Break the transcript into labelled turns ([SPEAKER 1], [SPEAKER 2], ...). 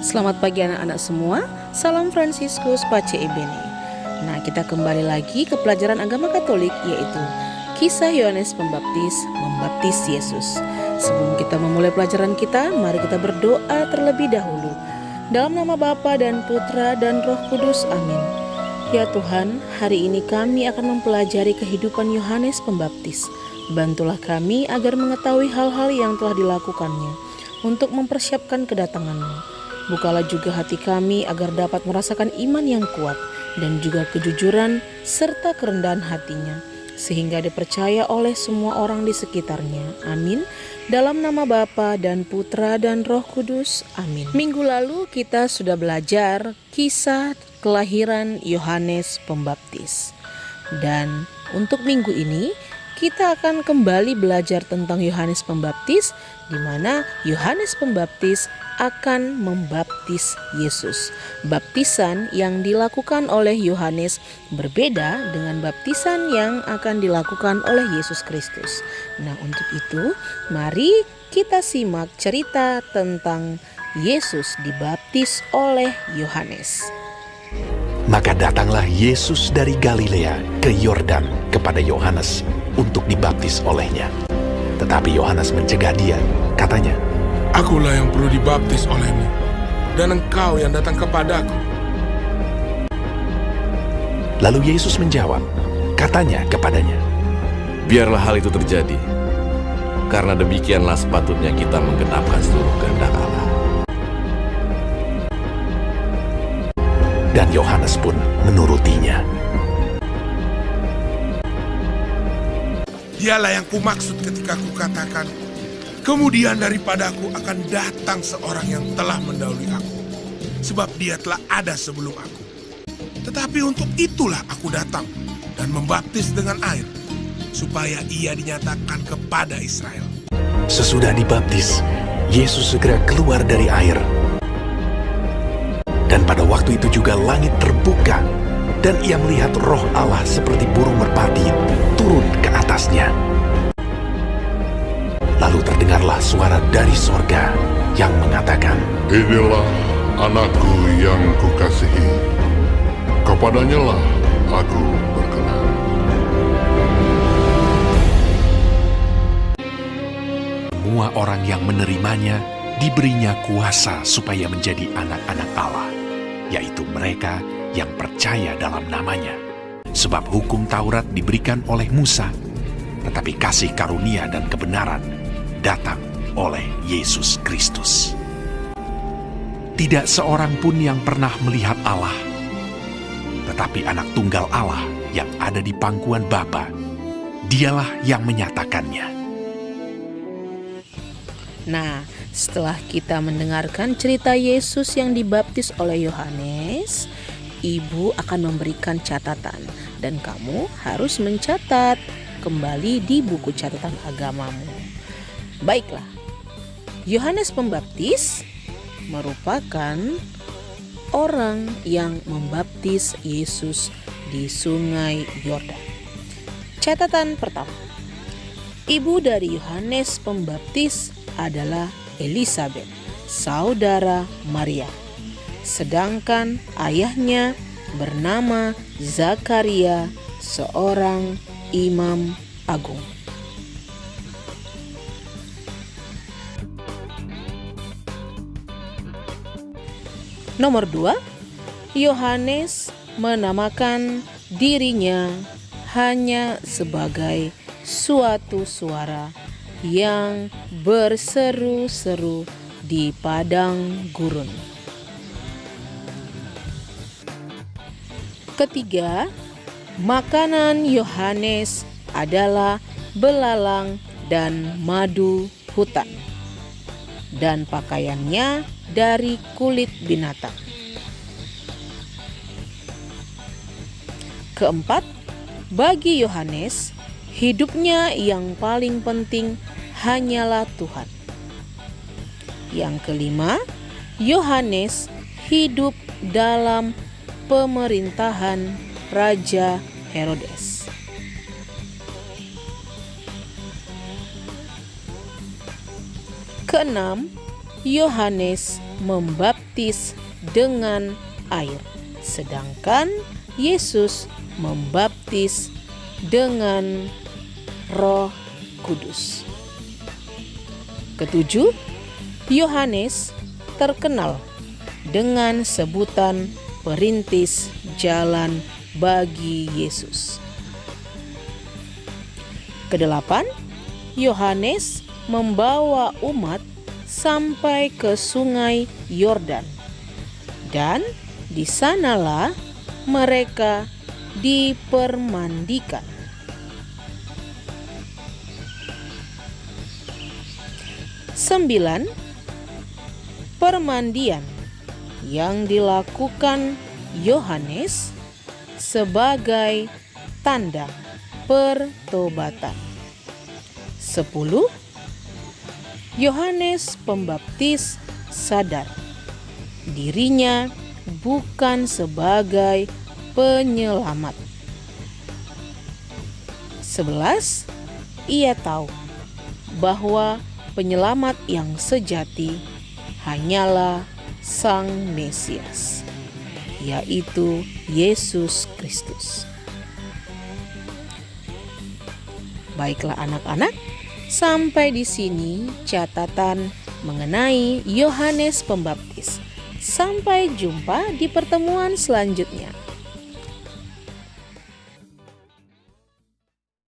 [SPEAKER 1] Selamat pagi anak-anak semua. Salam Fransiskus Pace Ebene. Nah, kita kembali lagi ke pelajaran agama Katolik, yaitu kisah Yohanes Pembaptis membaptis Yesus. Sebelum kita memulai pelajaran kita, mari kita berdoa terlebih dahulu. Dalam nama Bapa dan Putra dan Roh Kudus, amin. Ya Tuhan, hari ini kami akan mempelajari kehidupan Yohanes Pembaptis. Bantulah kami agar mengetahui hal-hal yang telah dilakukannya untuk mempersiapkan kedatangan-Mu. Bukalah juga hati kami agar dapat merasakan iman yang kuat dan juga kejujuran serta kerendahan hatinya, sehingga dipercaya oleh semua orang di sekitarnya. Amin. Dalam nama Bapa dan Putra dan Roh Kudus. Amin. Minggu lalu kita sudah belajar kisah kelahiran Yohanes Pembaptis. Dan untuk minggu ini kita akan kembali belajar tentang Yohanes Pembaptis, di mana Yohanes Pembaptis akan membaptis Yesus. Baptisan yang dilakukan oleh Yohanes berbeda dengan baptisan yang akan dilakukan oleh Yesus Kristus. Nah, untuk itu, mari kita simak cerita tentang Yesus dibaptis oleh Yohanes.
[SPEAKER 2] Maka datanglah Yesus dari Galilea ke Yordan kepada Yohanes untuk dibaptis olehnya. Tetapi Yohanes mencegah dia, katanya,
[SPEAKER 3] "Akulah yang perlu dibaptis olehmu, dan engkau yang datang kepadaku."
[SPEAKER 2] Lalu Yesus menjawab, katanya kepadanya,
[SPEAKER 4] Biarlah hal itu terjadi, karena demikianlah sepatutnya kita menggenapkan seluruh kehendak Allah.
[SPEAKER 2] Dan Yohanes pun menurutinya.
[SPEAKER 3] Dialah yang kumaksud ketika kukatakan, kemudian daripadaku akan datang seorang yang telah mendahului aku, sebab dia telah ada sebelum aku. Tetapi untuk itulah aku datang dan membaptis dengan air, supaya ia dinyatakan kepada Israel.
[SPEAKER 2] Sesudah dibaptis, Yesus segera keluar dari air. Dan pada waktu itu juga langit terbuka, dan ia melihat Roh Allah seperti burung merpati turun ke atasnya. Lalu terdengarlah suara dari sorga yang mengatakan,
[SPEAKER 5] Inilah anakku yang kukasihi, kepadanya lah aku berkenan.
[SPEAKER 2] Semua orang yang menerimanya diberinya kuasa supaya menjadi anak-anak Allah, yaitu mereka yang percaya dalam namanya. Sebab hukum Taurat diberikan oleh Musa, tetapi kasih karunia dan kebenaran datang oleh Yesus Kristus. Tidak seorang pun yang pernah melihat Allah, tetapi anak tunggal Allah yang ada di pangkuan Bapa, dialah yang menyatakannya.
[SPEAKER 1] Nah, setelah kita mendengarkan cerita Yesus yang dibaptis oleh Yohanes, ibu akan memberikan catatan dan kamu harus mencatat kembali di buku catatan agamamu. Baiklah, Yohanes Pembaptis merupakan orang yang membaptis Yesus di Sungai Yordan. Catatan pertama, ibu dari Yohanes Pembaptis adalah Elisabet, saudara Maria. Sedangkan ayahnya bernama Zakaria, seorang imam agung. Nomor 2, Yohanes menamakan dirinya hanya sebagai suatu suara yang berseru-seru di padang gurun. Ketiga, makanan Yohanes adalah belalang dan madu hutan, dan pakaiannya dari kulit binatang. Keempat, bagi Yohanes, hidupnya yang paling penting hanyalah Tuhan. Yang kelima, Yohanes hidup dalam pemerintahan Raja Herodes. Keenam, Yohanes membaptis dengan air, sedangkan Yesus membaptis dengan Roh Kudus. Ketujuh, Yohanes terkenal dengan sebutan perintis jalan bagi Yesus. Kedelapan, Yohanes membawa umat sampai ke sungai Yordan, dan di sanalah mereka dipermandikan. 9. Permandian yang dilakukan Yohanes sebagai tanda pertobatan. 10. Yohanes Pembaptis sadar dirinya bukan sebagai penyelamat. 11. Ia tahu bahwa penyelamat yang sejati hanyalah Sang Mesias, yaitu Yesus Kristus. Baiklah anak-anak, sampai di sini catatan mengenai Yohanes Pembaptis. Sampai jumpa di pertemuan selanjutnya.